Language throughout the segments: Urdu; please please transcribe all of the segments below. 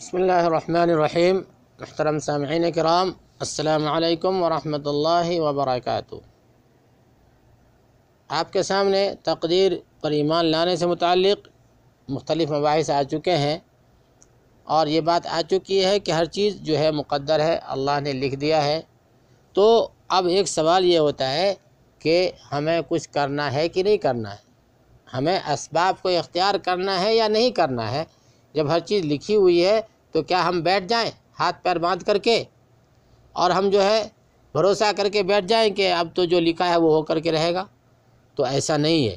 بسم اللہ الرحمن الرحیم۔ محترم سامعین کرام، السلام علیکم ورحمۃ اللہ وبرکاتہ۔ آپ کے سامنے تقدیر پر ایمان لانے سے متعلق مختلف مباحث آ چکے ہیں، اور یہ بات آ چکی ہے کہ ہر چیز جو ہے مقدر ہے، اللہ نے لکھ دیا ہے۔ تو اب ایک سوال یہ ہوتا ہے کہ ہمیں کچھ کرنا ہے کہ نہیں کرنا ہے، ہمیں اسباب کو اختیار کرنا ہے یا نہیں کرنا ہے۔ جب ہر چیز لکھی ہوئی ہے تو کیا ہم بیٹھ جائیں ہاتھ پیر باندھ کر کے، اور ہم جو ہے بھروسہ کر کے بیٹھ جائیں کہ اب تو جو لکھا ہے وہ ہو کر کے رہے گا؟ تو ایسا نہیں ہے۔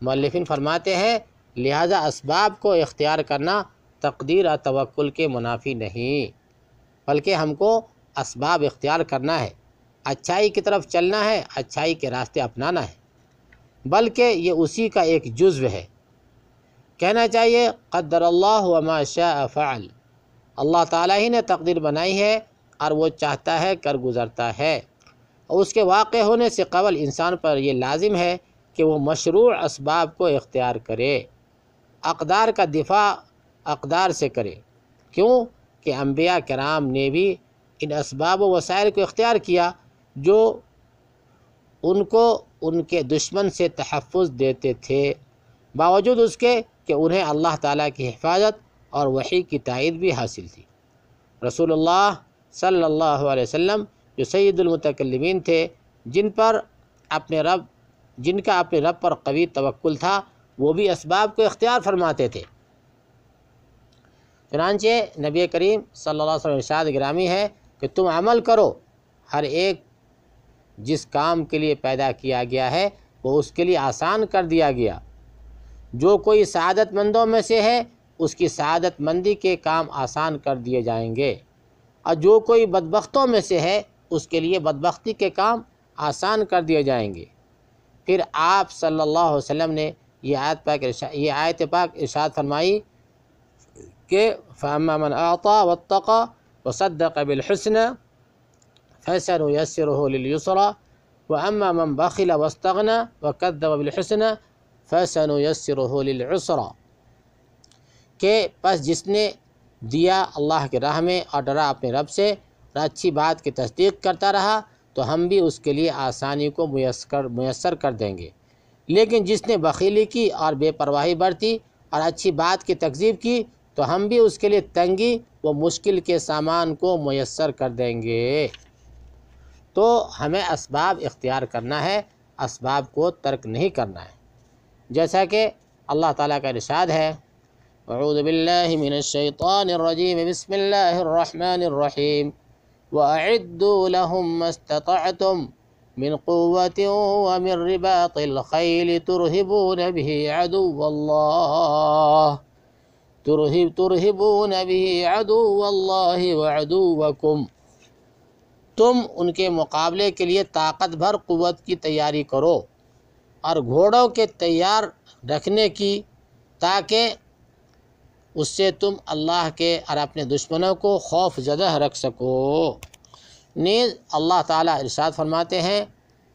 مؤلفین فرماتے ہیں لہذا اسباب کو اختیار کرنا تقدیر اور توکل کے منافی نہیں، بلکہ ہم کو اسباب اختیار کرنا ہے، اچھائی کی طرف چلنا ہے، اچھائی کے راستے اپنانا ہے، بلکہ یہ اسی کا ایک جزو ہے۔ کہنا چاہیے قدر اللہ وما شاء فعل، اللہ تعالیٰ ہی نے تقدیر بنائی ہے اور وہ چاہتا ہے کر گزرتا ہے، اور اس کے واقع ہونے سے قبل انسان پر یہ لازم ہے کہ وہ مشروع اسباب کو اختیار کرے، اقدار کا دفاع اقدار سے کرے۔ کیوں کہ انبیاء کرام نے بھی ان اسباب و وسائل کو اختیار کیا جو ان کو ان کے دشمن سے تحفظ دیتے تھے، باوجود اس کے کہ انہیں اللہ تعالیٰ کی حفاظت اور وحی کی تائید بھی حاصل تھی۔ رسول اللہ صلی اللہ علیہ وسلم جو سید المتکلمین تھے، جن کا اپنے رب پر قوی توکل تھا، وہ بھی اسباب کو اختیار فرماتے تھے۔ چنانچہ نبی کریم صلی اللہ علیہ وسلم ارشاد گرامی ہے کہ تم عمل کرو، ہر ایک جس کام کے لیے پیدا کیا گیا ہے وہ اس کے لیے آسان کر دیا گیا۔ جو کوئی سعادت مندوں میں سے ہے اس کی سعادت مندی کے کام آسان کر دیے جائیں گے، اور جو کوئی بدبختوں میں سے ہے اس کے لیے بدبختی کے کام آسان کر دیے جائیں گے۔ پھر آپ صلی اللہ علیہ وسلم نے یہ آیت پاک ارشاد فرمائی کہ فَأَمَّا مَنْ أَعْطَى وَاتَّقَى وَصَدَّقَ بِالْحُسْنَى فَسَنُيَسِّرُهُ لِلْيُسْرَى وَأَمَّا مَنْ بَخِلَ وَاسْتَغْنَى وَكَذَّبَ بِالْحُسْنَى فَسَنُيَسِّرُهُ لِلْعُسْرَى، کہ پس جس نے دیا اللہ کے راہ میں اور ڈرا اپنے رب سے اور اچھی بات کی تصدیق کرتا رہا تو ہم بھی اس کے لیے آسانی کو میسر کر دیں گے، لیکن جس نے بخیلی کی اور بے پرواہی برتی اور اچھی بات کی تکذیب کی تو ہم بھی اس کے لیے تنگی و مشکل کے سامان کو میسر کر دیں گے۔ تو ہمیں اسباب اختیار کرنا ہے، اسباب کو ترک نہیں کرنا ہے، جیسا کہ اللہ تعالیٰ کا ارشاد ہے اعوذ باللہ من الشیطان الرجیم بسم اللہ الرحمن الرحیم وَأَعِدُّوا لَهُم مَّا اسْتَطَعْتُم مِّن قُوَّةٍ وَمِن رِّبَاطِ الْخَيْلِ تُرْهِبُونَ بِهِ عَدُوَّ اللَّهِ وَعَدُوَّكُمْ، تم ان کے مقابلے کے لیے طاقت بھر قوت کی تیاری کرو اور گھوڑوں کے تیار رکھنے کی، تاکہ اس سے تم اللہ کے اور اپنے دشمنوں کو خوف زدہ رکھ سکو۔ نیز اللہ تعالیٰ ارشاد فرماتے ہیں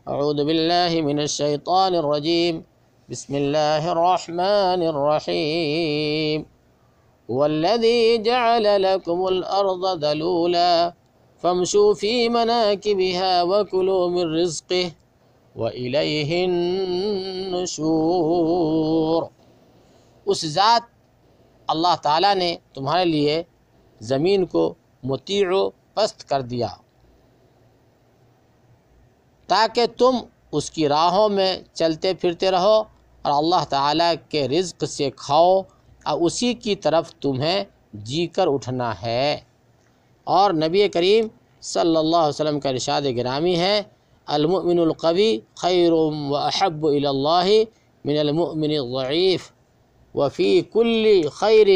اعوذ باللہ من الشیطان الرجیم بسم اللہ الرحمن الرحیم والذی جعل لکم الارض ذلولا فامشوا فی مناکبها وکلوا من رزقہ وَإِلَيْهِ النُّشُورُ، اس ذات اللہ تعالیٰ نے تمہارے لیے زمین کو مطیع و پست کر دیا تاکہ تم اس کی راہوں میں چلتے پھرتے رہو اور اللہ تعالیٰ کے رزق سے کھاؤ، اور اسی کی طرف تمہیں جی کر اٹھنا ہے۔ اور نبی کریم صلی اللہ علیہ وسلم کا ارشاد گرامی ہے المؤمن القوی خیر واحب الی اللہ من المؤمن الضعیف وفی کل خیر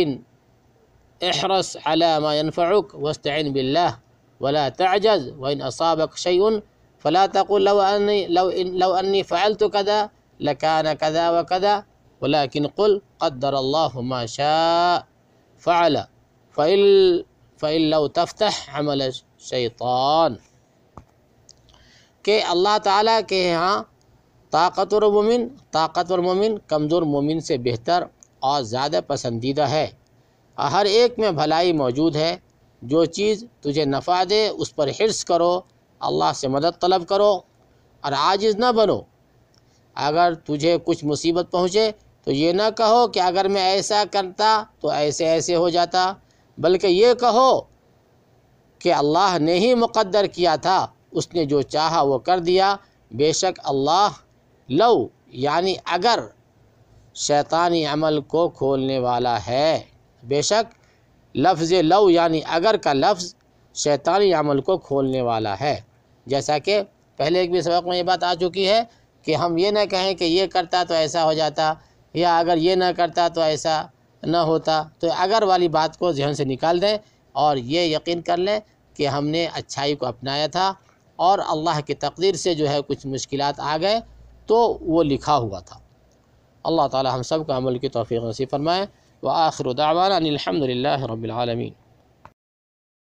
احرص علی ما ينفعک واستعن باللہ ولا تعجز وان اصابک شیء فلا تقل لو انی فعلت کذا لکان کذا وکذا ولكن قل قدر اللہ ما شاء فعل فإن لو تفتح عمل الشیطان، کہ اللہ تعالیٰ کے ہاں طاقتور مومن کمزور مومن سے بہتر اور زیادہ پسندیدہ ہے، ہر ایک میں بھلائی موجود ہے۔ جو چیز تجھے نفع دے اس پر حرص کرو، اللہ سے مدد طلب کرو اور عاجز نہ بنو۔ اگر تجھے کچھ مصیبت پہنچے تو یہ نہ کہو کہ اگر میں ایسا کرتا تو ایسے ایسے ہو جاتا، بلکہ یہ کہو کہ اللہ نے ہی مقدر کیا تھا، اس نے جو چاہا وہ کر دیا۔ بے شک اللہ لو یعنی اگر شیطانی عمل کو کھولنے والا ہے۔ بے شک لفظ لو یعنی اگر کا لفظ شیطانی عمل کو کھولنے والا ہے۔ جیسا کہ پہلے ایک بھی سبق میں یہ بات آ چکی ہے کہ ہم یہ نہ کہیں کہ یہ کرتا تو ایسا ہو جاتا، یا اگر یہ نہ کرتا تو ایسا نہ ہوتا۔ تو اگر والی بات کو ذہن سے نکال دیں اور یہ یقین کر لیں کہ ہم نے اچھائی کو اپنایا تھا اور اللہ کی تقدیر سے جو ہے کچھ مشکلات آ گئے تو وہ لکھا ہوا تھا۔ اللہ تعالی ہم سب کو عمل کی توفیق نصیب فرمائے۔ وآخر دعوانا ان الحمد للہ رب العالمین۔